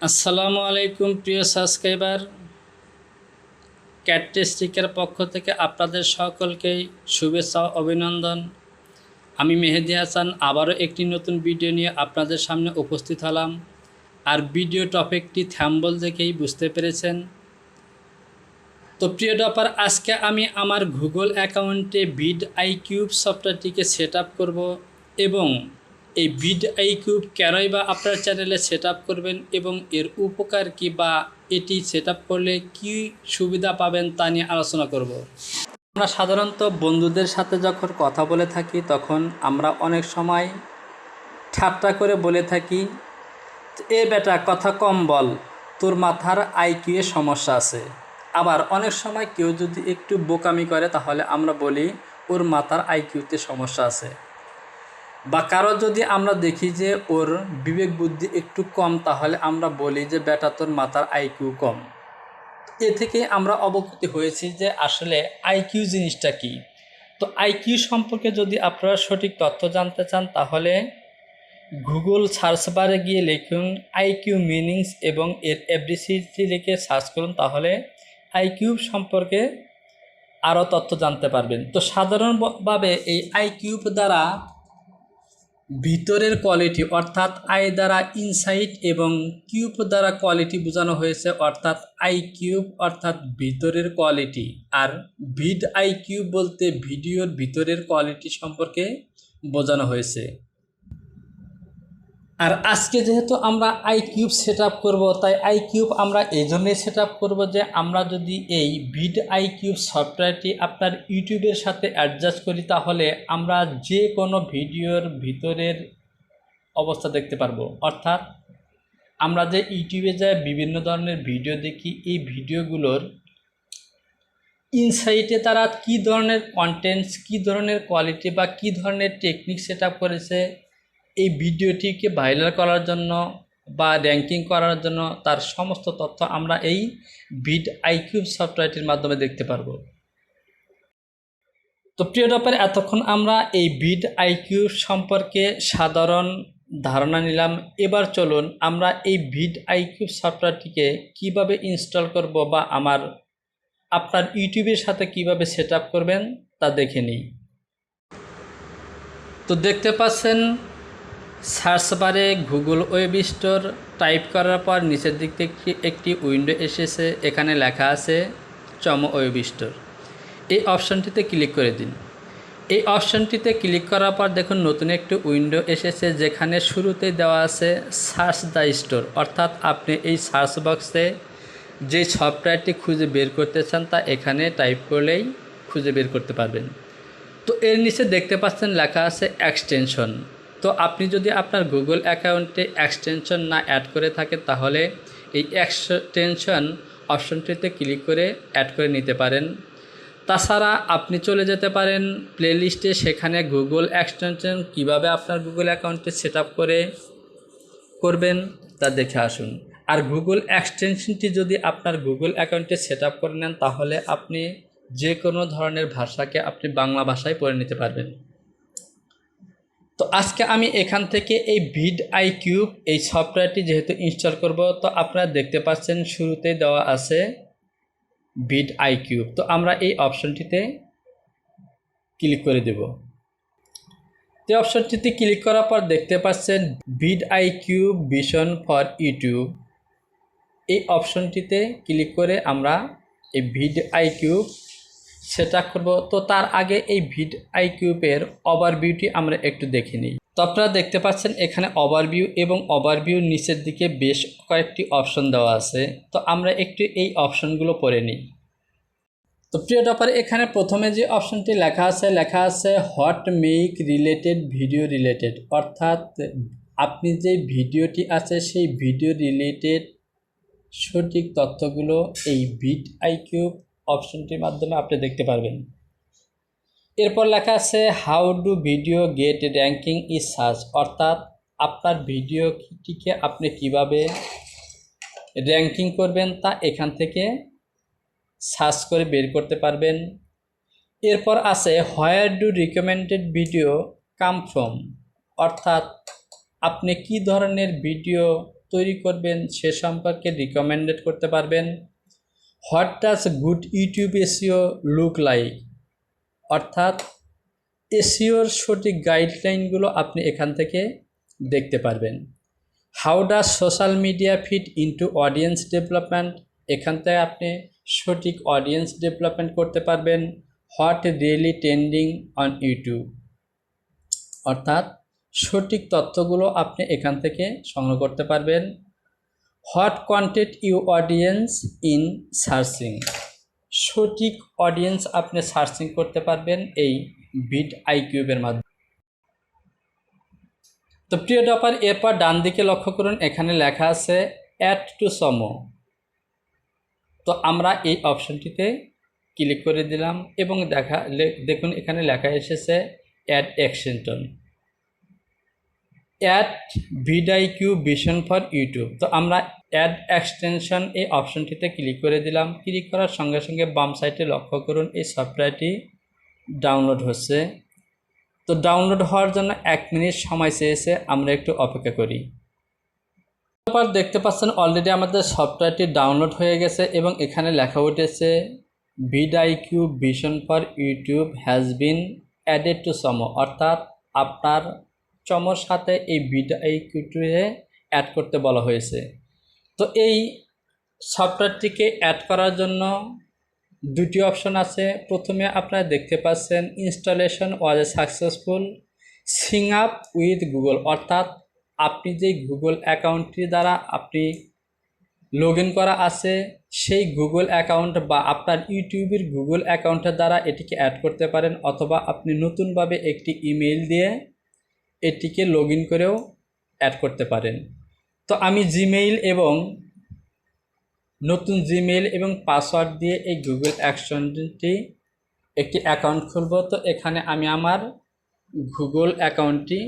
আসসালামু আলাইকুম প্রিয় সাবস্ক্রাইবার, CAD-Technicaর পক্ষ থেকে আপনাদের সকলকেই শুভেচ্ছা ও অভিনন্দন। আমি মেহেদি হাসান আবারও একটি নতুন ভিডিও নিয়ে আপনাদের সামনে উপস্থিত হলাম। আর ভিডিও টপিকটি থাম্বনেল দেখেই বুঝতে পেরেছেন। তো প্রিয় টপার, আজকে আমি আমার গুগল অ্যাকাউন্টে VidIQ সফটওয়্যারটিকে সেট আপ করব এবং এই VidIQ কেনই বা আপনার চ্যানেলে সেট আপ করবেন এবং এর উপকার কী বা এটি সেট আপ করলে কী সুবিধা পাবেন তা নিয়ে আলোচনা করব। আমরা সাধারণত বন্ধুদের সাথে যখন কথা বলে থাকি তখন আমরা অনেক সময় ঠাট্টা করে বলে থাকি, এ বেটা কথা কম বল, তোর মাথার আইকিউ এ সমস্যা আছে। আবার অনেক সময় কেউ যদি একটু বোকামি করে তাহলে আমরা বলি ওর মাথার আইকিউতে সমস্যা আছে। বা কারো যদি আমরা দেখি যে ওর বিবেক বুদ্ধি একটু কম তাহলে আমরা বলি যে বেটা তোর মাথার আইকিউ কম। এ থেকে আমরা অবগত হয়েছি যে আসলে আইকিউ জিনিসটা কি। তো আইকিউ সম্পর্কে যদি আপনারা সঠিক তথ্য জানতে চান তাহলে গুগল সার্চ বারে গিয়ে লিখুন আইকিউ মিনিংস এবং এর এবিসিডি লিখে সার্চ করুন, তাহলে আইকিউ সম্পর্কে আরও তথ্য জানতে পারবেন। তো সাধারণভাবে এই আইকিউ দ্বারা ভিতরের কোয়ালিটি অর্থাৎ আই দ্বারা ইনসাইট এবং কিউব দ্বারা কোয়ালিটি বোঝানো হয়েছে, অর্থাৎ আই কিউব অর্থাৎ ভিতরের কোয়ালিটি। আর VidIQ বলতে ভিডিওর ভিতরের কোয়ালিটি সম্পর্কে বোঝানো হয়েছে। আর আজকে যেহেতু আমরা আইকিউব সেট আপ করবো, তাই আইকিউব আমরা এই জন্যই সেট আপ করবো যে আমরা যদি এই VidIQ সফটওয়্যারটি আপনার ইউটিউবের সাথে অ্যাডজাস্ট করি তাহলে আমরা যে কোনো ভিডিওর ভিতরের অবস্থা দেখতে পারবো। অর্থাৎ আমরা যে ইউটিউবে যাই বিভিন্ন ধরনের ভিডিও দেখি, এই ভিডিওগুলোর ইনসাইটে তারা কী ধরনের কন্টেন্টস, কী ধরনের কোয়ালিটি বা কী ধরনের টেকনিক সেট আপ করেছে এই ভিডিওটিকে ভাইরাল করার জন্য বা র্যাঙ্কিং করার জন্য, তার সমস্ত তথ্য আমরা এই VidIQ সফটওয়্যারটির মাধ্যমে দেখতে পারবো। তো প্রিয় টপার, এতক্ষণ আমরা এই VidIQ সম্পর্কে সাধারণ ধারণা নিলাম। এবার চলুন আমরা এই VidIQ সফটওয়্যারটিকে কিভাবে ইনস্টল করব বা আপনার ইউটিউবের সাথে কিভাবে সেট আপ করবেন তা দেখে নিই। তো দেখতে পাচ্ছেন সার্চ বারে গুগল ওয়েব স্টোর টাইপ করার পর নিচের দিক থেকে একটি উইন্ডো এসেছে, এখানে লেখা আছে ওয়েব স্টোর। এই অপশানটিতে ক্লিক করে দিন। এই অপশানটিতে ক্লিক করার পর দেখুন নতুন একটি উইন্ডো এসেছে, যেখানে শুরুতেই দেওয়া আছে সার্চ দ্য স্টোর, অর্থাৎ আপনি এই সার্চ বক্সে যে সফটওয়্যারটি খুঁজে বের করতে চান তা এখানে টাইপ করলেই খুঁজে বের করতে পারবেন। তো এর নিচে দেখতে পাচ্ছেন লেখা আছে এক্সটেনশন। তো আপনি যদি আপনার গুগল অ্যাকাউন্টে এক্সটেনশন না অ্যাড করে থাকেন তাহলে এই এক্সটেনশন অপশনটিতে ক্লিক করে অ্যাড করে নিতে পারেন। তাছাড়া আপনি চলে যেতে পারেন প্লেলিস্টে, সেখানে গুগল এক্সটেনশন কিভাবে আপনার গুগল অ্যাকাউন্টে সেট আপ করবেন তা দেখে আসুন। আর গুগল এক্সটেনশনটি যদি আপনার গুগল অ্যাকাউন্টে সেট আপ করে নেন তাহলে আপনি যে কোনো ধরনের ভাষাকে আপনি বাংলা ভাষায় পড়ে নিতে পারবেন। তো আজকে আমি এখান থেকে এই VidIQ এই সফটওয়্যারটি যেহেতু ইনস্টল করব, তো আপনারা দেখতে পাচ্ছেন শুরুতে দেওয়া আছে VidIQ। তো আমরা এই অপশনটিতে ক্লিক করে দেব। এই অপশনটিতে ক্লিক করার পর দেখতে পাচ্ছেন VidIQ ভিশন ফর ইউটিউব। এই অপশনটিতে ক্লিক করে আমরা এই VidIQ সেট আপ করবো। তো তার আগে এই VidIQ এর ওভারভিউটি আমরা একটু দেখে নিই। তো আপনারা দেখতে পাচ্ছেন এখানে ওভারভিউ এবং ওভারভিউর নিচের দিকে বেশ কয়েকটি অপশন দেওয়া আছে। তো আমরা একটু এই অপশনগুলো পড়ে নিই। তো প্রিয় টপার, এখানে প্রথমে যে অপশনটি লেখা আছে hot make related video related, অর্থাৎ আপনি যে ভিডিওটি আছে সেই ভিডিও রিলেটেড সঠিক তথ্যগুলো এই VidIQ অপশনটির মাধ্যমে আপনি দেখতে পারবেন। এরপর লেখা আছে how do video gate ranking is search, অর্থাৎ আপনার ভিডিওটিকে আপনি কিভাবে র্যাঙ্কিং করবেন তা এখান থেকে সার্চ করে বের করতে পারবেন। এরপর আছে where do recommended video come from, অর্থাৎ আপনি কি ধরনের ভিডিও তৈরি করবেন সে সম্পর্কে রিকমেন্ডেড করতে পারবেন। What does good YouTube SEO look like, অর্থাৎ এসইওর সঠিক গাইডলাইনগুলো আপনি এখান থেকে দেখতে পারবেন। How does social media fit into audience development, এখান থেকে আপনি সঠিক অডিয়েন্স ডেভেলপমেন্ট করতে পারবেন। What really trending on YouTube, অর্থাৎ সঠিক তথ্যগুলো আপনি এখান থেকে সংগ্রহ করতে পারবেন। What content you audience in searching, সঠিক অডিয়েন্স আপনি সার্চিং করতে পারবেন এই ভিডআইকিউবের মাধ্যমে। তো প্রিয় টপার, এরপর ডান দিকে লক্ষ্য করুন, এখানে লেখা আছে অ্যাড টু সমো। তো আমরা এই অপশনটিতে ক্লিক করে দিলাম এবং দেখুন এখানে লেখা এসেছে add extension, add vidIQ vision for YouTube. তো আমরা অ্যাড এক্সটেনশন এই অপশনটিতে ক্লিক করে দিলাম। ক্লিক করার সঙ্গে সঙ্গে বাম সাইডে লক্ষ্য করুন এই সফটওয়্যারটি ডাউনলোড হচ্ছে। তো ডাউনলোড হওয়ার জন্য 1 মিনিট সময় চেয়েছে, আমরা একটু অপেক্ষা করি। তারপর দেখতে পাচ্ছেন অলরেডি আমাদের সফটওয়্যারটি ডাউনলোড হয়ে গেছে এবং এখানে লেখা উঠেছে vidIQ vision for YouTube has been added to Chrome, অর্থাৎ আপনার চমোর সাথে এই ভিডিআইকিউটিকে অ্যাড করতে বলা হয়েছে। তো এই সফটওয়্যারটিকে অ্যাড করার জন্য দুটি অপশন আছে। প্রথমে আপনারা দেখতে পাচ্ছেন installation was a successful, Singh up with Google, অর্থাৎ আপনি যে গুগল অ্যাকাউন্টটি দ্বারা আপনি লগ ইন করা আছে সেই গুগল অ্যাকাউন্ট বা আপনার ইউটিউবের গুগল অ্যাকাউন্টের দ্বারা এটিকে অ্যাড করতে পারেন, অথবা আপনি নতুনভাবে একটি ইমেইল দিয়ে এটিকে লগ ইন করেও অ্যাড করতে পারেন। তো আমি নতুন জিমেইল এবং পাসওয়ার্ড দিয়ে এই গুগল এক্সটেনশনটি একটি অ্যাকাউন্ট খুলব। তো এখানে আমি আমার গুগল অ্যাকাউন্টটি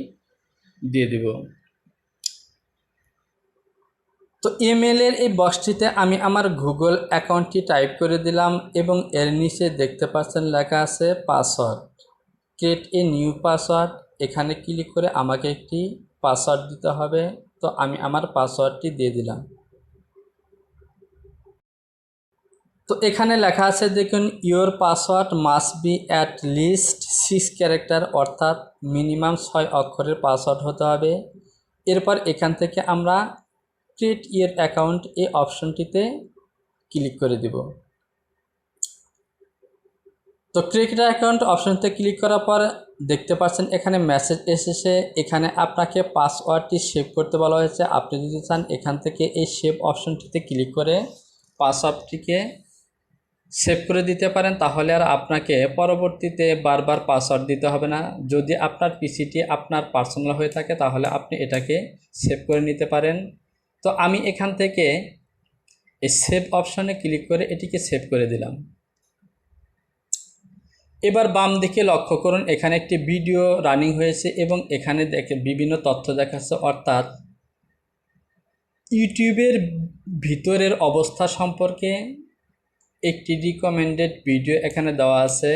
দিয়ে দেব। তো ইমেলের এই বক্সটিতে আমি আমার গুগল অ্যাকাউন্টটি টাইপ করে দিলাম এবং এর নিচে দেখতে পাচ্ছেন লেখা আছে password, create a new password. এখানে ক্লিক করে আমাকে একটি পাসওয়ার্ড দিতে হবে। তো আমি আমার পাসওয়ার্ডটি দিয়ে দিলাম। তো এখানে লেখা আছে দেখুন your password must be at least 6 character, অর্থাৎ মিনিমাম 6 অক্ষরের পাসওয়ার্ড হতে হবে। এরপর এখান থেকে আমরা ক্রিয়েট ইওর অ্যাকাউন্ট এই অপশনটিতে ক্লিক করে দেব। তো ক্রিয়েট অ্যাকাউন্ট অপশনতে ক্লিক করার পর দেখতে পাচ্ছেন এখানে মেসেজ এসেছে। এখানে আপনাকে পাসওয়ার্ডটি সেভ করতে বলা হয়েছে। আপনি যদি চান এখান থেকে এই সেভ অপশনটিতে ক্লিক করে পাসওয়ার্ডটিকে সেভ করে দিতে পারেন, তাহলে আর আপনাকে পরবর্তীতে বারবার পাসওয়ার্ড দিতে হবে না। যদি আপনার পিসিটি আপনার পার্সোনাল হয়ে থাকে তাহলে আপনি এটাকে সেভ করে নিতে পারেন। তো আমি এখান থেকে এই সেভ অপশনে ক্লিক করে এটিকে সেভ করে দিলাম। এবার বাম দিকে লক্ষ্য করুন, এখানে একটি ভিডিও রানিং হয়েছে এবং এখানে বিভিন্ন তথ্য দেখাচ্ছে, অর্থাৎ ইউটিউবের ভিতরের অবস্থা সম্পর্কে একটি রিকমেন্ডেড ভিডিও এখানে দেওয়া আছে।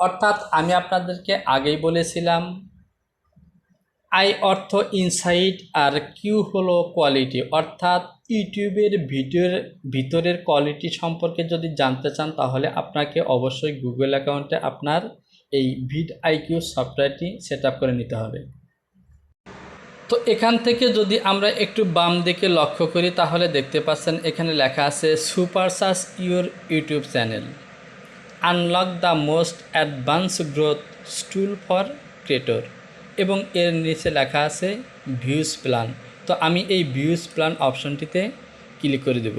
অর্থাৎ আমি আপনাদেরকে আগেই বলেছিলাম আই অর্থ ইনসাইট আর কিউ হলো কোয়ালিটি, অর্থাৎ ইউটিউবের ভিডিওর ভিতরের কোয়ালিটি সম্পর্কে যদি জানতে চান তাহলে আপনাকে অবশ্যই গুগল অ্যাকাউন্টে আপনার এই ভিডআইকিউ সফটওয়্যারটি সেট আপ করে নিতে হবে। তো এখান থেকে যদি আমরা একটু বাম দিকে লক্ষ্য করি তাহলে দেখতে পাচ্ছেন এখানে লেখা আছে super search your YouTube channel, unlock the most advance growth tool for creator, এবং এর নিচে লেখা আছে ভিউজ প্ল্যান। তো আমি এই ভিউজ প্ল্যান অপশনটিতে ক্লিক করে দেব।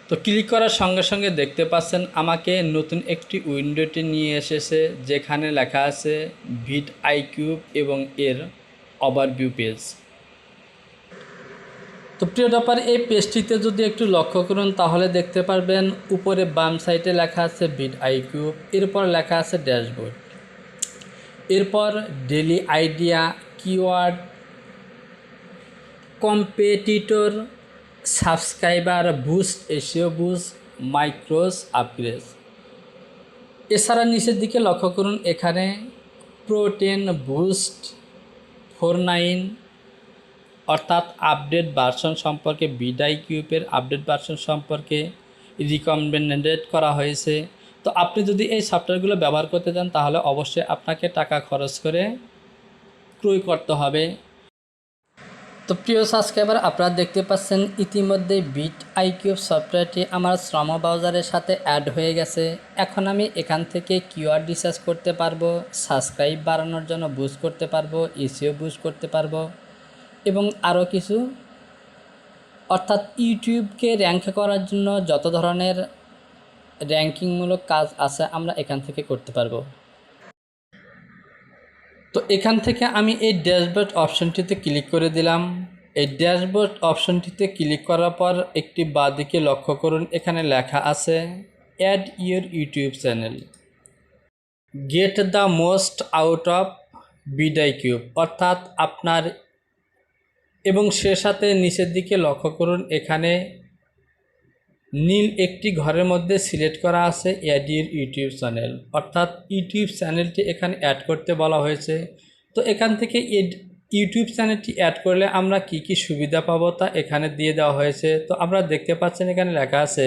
তো ক্লিক করার সঙ্গে সঙ্গে দেখতে পাচ্ছেন আমাকে নতুন একটি উইন্ডোটি নিয়ে এসেছে যেখানে লেখা আছে ভিডআইকিউ এবং এর ওভারভিউ পেজ। তো প্রিয় টপার, এই পেজটিতে যদি একটু লক্ষ্য করুন তাহলে দেখতে পারবেন উপরে বাম সাইডে লেখা আছে ভিডআইকিউ, এরপর লেখা আছে ড্যাশবোর্ড, এরপর daily idea, keyword, competitor, subscriber boost, SEO boost, micros upgrade. এছাড়া নিচের দিকে লক্ষ্য করুন এখানে প্রো 10 বুস্ট 0.49 অর্থাৎ আপডেট ভার্সন সম্পর্কে VidIQ ইউটিউবের আপডেট ভার্সন সম্পর্কে রিকমেন্ডেড করা হয়েছে। তো আপনি যদি এই সফটওয়্যারগুলো ব্যবহার করতে চান তাহলে অবশ্যই আপনাকে টাকা খরচ করে ক্রয় করতে হবে। তো প্রিয় সাবস্ক্রাইবার, আপনারা দেখতে পাচ্ছেন ইতিমধ্যে VidIQ সফটওয়্যারটি আমার শ্রম ব্রাউজারের সাথে অ্যাড হয়ে গেছে। এখন আমি এখান থেকে কিওয়ার্ড রিসার্চ করতে পারবো, সাবস্ক্রাইব বাড়ানোর জন্য বুস্ট করতে পারবো, এসইও বুস্ট করতে পারবো এবং আরও কিছু, অর্থাৎ ইউটিউবকে র্যাঙ্ক করার জন্য যত ধরনের র্যাঙ্কিংমূলক কাজ আছে আমরা এখান থেকে করতে পারবো। তো এখান থেকে আমি এই ড্যাশবোর্ড অপশনটিতে ক্লিক করে দিলাম। এই ড্যাশবোর্ড অপশনটিতে ক্লিক করার পর একটি বাঁদিকে লক্ষ্য করুন, এখানে লেখা আছে add your YouTube channel, get the most out of VidIQ, অর্থাৎ আপনার, এবং সে সাথে নিচের দিকে লক্ষ্য করুন এখানে নীল একটি ঘরের মধ্যে সিলেক্ট করা আছে অ্যাড ইউর ইউটিউব চ্যানেল, অর্থাৎ ইউটিউব চ্যানেলটি এখানে অ্যাড করতে বলা হয়েছে। তো এখান থেকে ইউটিউব চ্যানেলটি অ্যাড করলে আমরা কি কি সুবিধা পাবো তা এখানে দিয়ে দেওয়া হয়েছে। তো আমরা দেখতে পাচ্ছেন এখানে লেখা আছে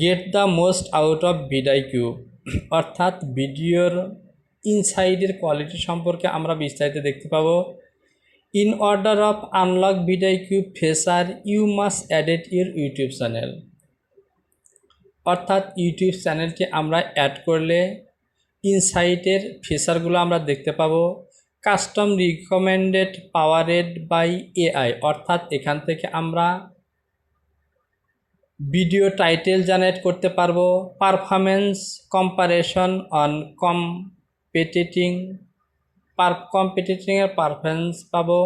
gate the most out of VidIQ, অর্থাৎ ভিডিওর ইনসাইডের কোয়ালিটি সম্পর্কে আমরা বিস্তারিত দেখতে পাবো। In order of unlock VidIQ feature you must added your YouTube channel, অর্থাৎ ইউটিউব চ্যানেলটি আমরা অ্যাড করলে ইনসাইটের ফিচারগুলো আমরা দেখতে পাবো। Custom recommended powered by AI, অর্থাৎ এখান থেকে আমরা ভিডিও টাইটেল জেনারেট করতে পারবো। পারফরমেন্স কম্পারেশন অন কম্পিটিটিংয়ের পারফরমেন্স পাবো।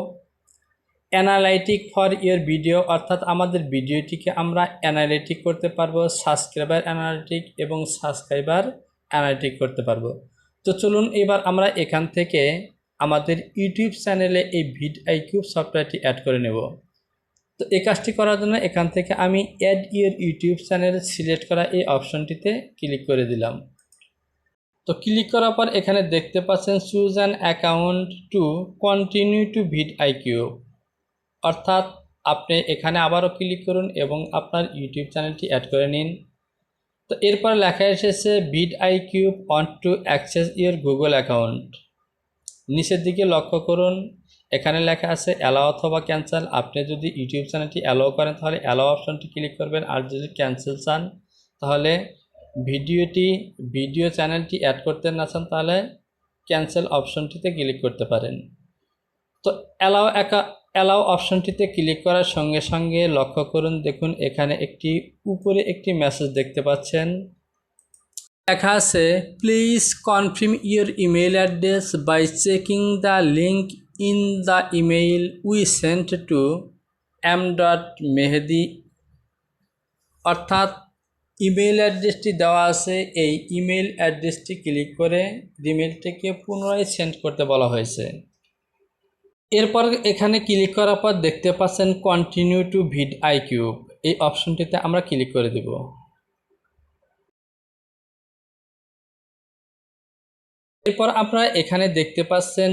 অ্যানালাইটিক ফর ইয়োর ভিডিও, অর্থাৎ আমাদের ভিডিওটিকে আমরা অ্যানালাইটিক করতে পারবো, সাবস্ক্রাইবার অ্যানালাইটিক এবং সাবস্ক্রাইবার অ্যানালাইটিক করতে পারবো। তো চলুন এবার আমরা এখান থেকে আমাদের ইউটিউব চ্যানেলে এই VidIQ সফটওয়্যারটি অ্যাড করে নেব। তো এই কাজটি করার জন্য এখান থেকে আমি add your YouTube channel select করা এই অপশনটিতে ক্লিক করে দিলাম। তো ক্লিক করার পর এখানে দেখতে পাচ্ছেন choose an account to continue to VidIQ, অর্থাৎ আপনি এখানে আবারও ক্লিক করুন এবং আপনার ইউটিউব চ্যানেলটি অ্যাড করে নিন। তো এরপর লেখা এসেছে VidIQ want to access your Google account. নিচের দিকে লক্ষ্য করুন, এখানে লেখা আছে অ্যালাও অথবা ক্যান্সেল। আপনি যদি ইউটিউব চ্যানেলটি অ্যালাও করেন তাহলে অ্যালাও অপশনটি ক্লিক করবেন, আর যদি ক্যান্সেল চান তাহলে ভিডিও চ্যানেলটি অ্যাড করতে না চান তাহলে ক্যান্সেল অপশনটিতে ক্লিক করতে পারেন। তো অ্যালাও অপশনটিতে ক্লিক করার সঙ্গে সঙ্গে লক্ষ্য করুন, দেখুন এখানে উপরে একটি মেসেজ দেখতে পাচ্ছেন, লেখা আছে please confirm your email address by checking the link in the email we sent to m.mehdi, অর্থাৎ ইমেল অ্যাড্রেসটি দেওয়া আছে, এই ইমেল অ্যাড্রেসটি ক্লিক করে ইমেলটিকে পুনরায় সেন্ড করতে বলা হয়েছে। এরপর এখানে ক্লিক করার পর দেখতে পাচ্ছেন কন্টিনিউ টু VidIQ, এই অপশনটিতে আমরা ক্লিক করে দেব। এরপর আপনারা এখানে দেখতে পাচ্ছেন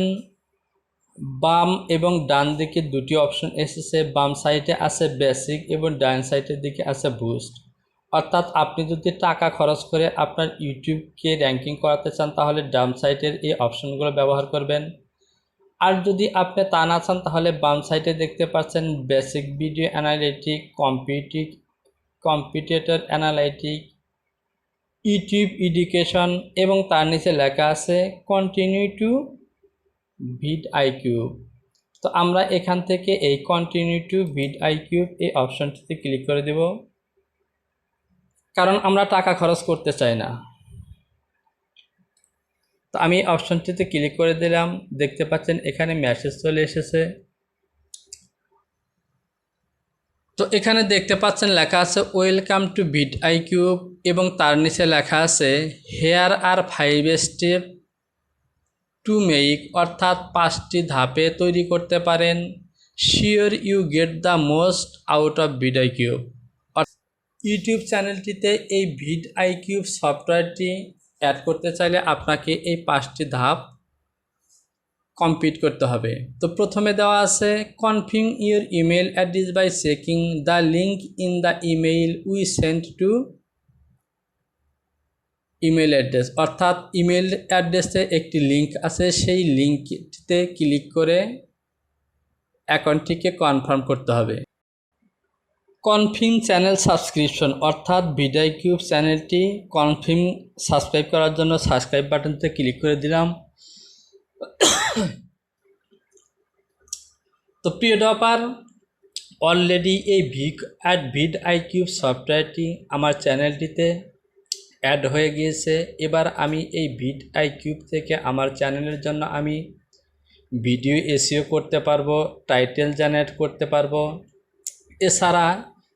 বাম এবং ডান দিকে দুটি অপশন এসেছে। বাম সাইডে আছে বেসিক এবং ডান সাইডের দিকে আছে বুস্ট, অর্থাৎ আপনি যদি টাকা খরচ করে আপনার ইউটিউবকে র্যাঙ্কিং করাতে চান তাহলে ডান সাইডের এই অপশনগুলো ব্যবহার করবেন। আর যদি আপনি তা না চান তাহলে বাম সাইডে দেখতে পাচ্ছেন basic video analytic, competitor analytic, YouTube education এবং তার নিচে লেখা আছে কন্টিনিউ টু VidIQ। তো আমরা এখান থেকে এই কন্টিনিউ টু VidIQ এই অপশনটিতে ক্লিক করে দেব, কারণ আমরা টাকা খরচ করতে চাই না। তো আমি অপশনটিতে ক্লিক করে দিলাম, দেখতে পাচ্ছেন এখানে মেসেজ চলে এসেছে। তো এখানে দেখতে পাচ্ছেন লেখা আছে ওয়েলকাম টু VidIQ এবং তার নিচে লেখা আছে here are 5 step to make, অর্থাৎ 5টি ধাপে তৈরি করতে পারেন sure you get the most out of VidIQ। YouTube চ্যানেলটিতে এই VidIQ সফটওয়্যারটি অ্যাড করতে চাইলে আপনাকে এই 5টি ধাপ কমপ্লিট করতে হবে। তো প্রথমে দেওয়া আছে confirm your email address by checking the link in the email we send to email address, অর্থাৎ ইমেল অ্যাড্রেসে একটি লিঙ্ক আছে, সেই লিঙ্কটিতে ক্লিক করে অ্যাকাউন্টটিকে কনফার্ম করতে হবে। কনফার্ম চ্যানেল সাবস্ক্রিপশন, অর্থাৎ VidIQ চ্যানেলটি কনফার্ম সাবস্ক্রাইব করার জন্য সাবস্ক্রাইব বাটনতে ক্লিক করে দিলাম। তো প্রিয় ডপার, অলরেডি এই VidIQ সফটওয়্যারটি আমার চ্যানেলটিতে অ্যাড হয়ে গিয়েছে। এবার আমি এই VidIQ থেকে আমার চ্যানেলের জন্য আমি ভিডিও এসইও করতে পারবো, টাইটেল জেনারেট করতে পারবো। এছাড়া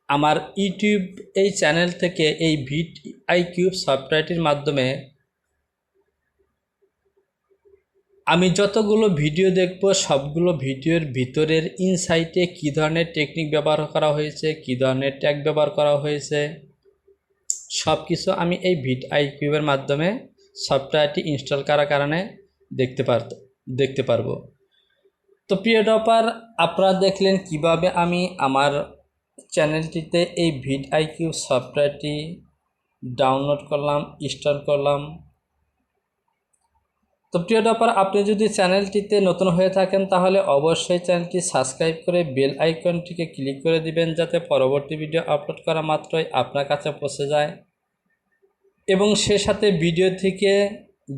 আমার ইউটিউব এই চ্যানেল থেকে এই VidIQ সফটওয়্যারটির মাধ্যমে আমি যতগুলো ভিডিও দেখব সবগুলো ভিডিওর ভিতরের ইনসাইটে কী ধরনের টেকনিক ব্যবহার করা হয়েছে, কী ধরনের ট্যাগ ব্যবহার করা হয়েছে, সব কিছু আমি এই VidIQ-এর মাধ্যমে সফটওয়্যারটি ইনস্টল করার কারণে দেখতে পারবো। তো প্রিয় ডপার, আপনারা দেখলেন কিভাবে আমি আমার চ্যানেলটিতে এই VidIQ সফটওয়্যারটি ডাউনলোড করলাম, ইনস্টল করলাম। তো প্রিয় ডপার, আপনি যদি চ্যানেলটিতে নতুন হয়ে থাকেন তাহলে অবশ্যই চ্যানেলটি সাবস্ক্রাইব করে বেল আইকনটিকে ক্লিক করে দিবেন, যাতে পরবর্তী ভিডিও আপলোড করা মাত্রই আপনার কাছে পৌঁছে যায়। এবং সে সাথে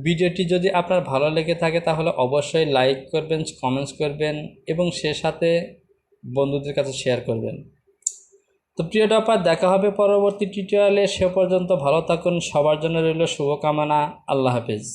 ভিডিওটি যদি আপনার ভালো লেগে থাকে তাহলে অবশ্যই লাইক করবেন, কমেন্টস করবেন এবং সে সাথে বন্ধুদের কাছে শেয়ার করবেন। তো প্রিয় ডপার, দেখা হবে পরবর্তী টিউটোরিয়ালে। সে পর্যন্ত ভালো থাকুন, সবার জন্য রইল শুভকামনা। আল্লাহ হাফেজ।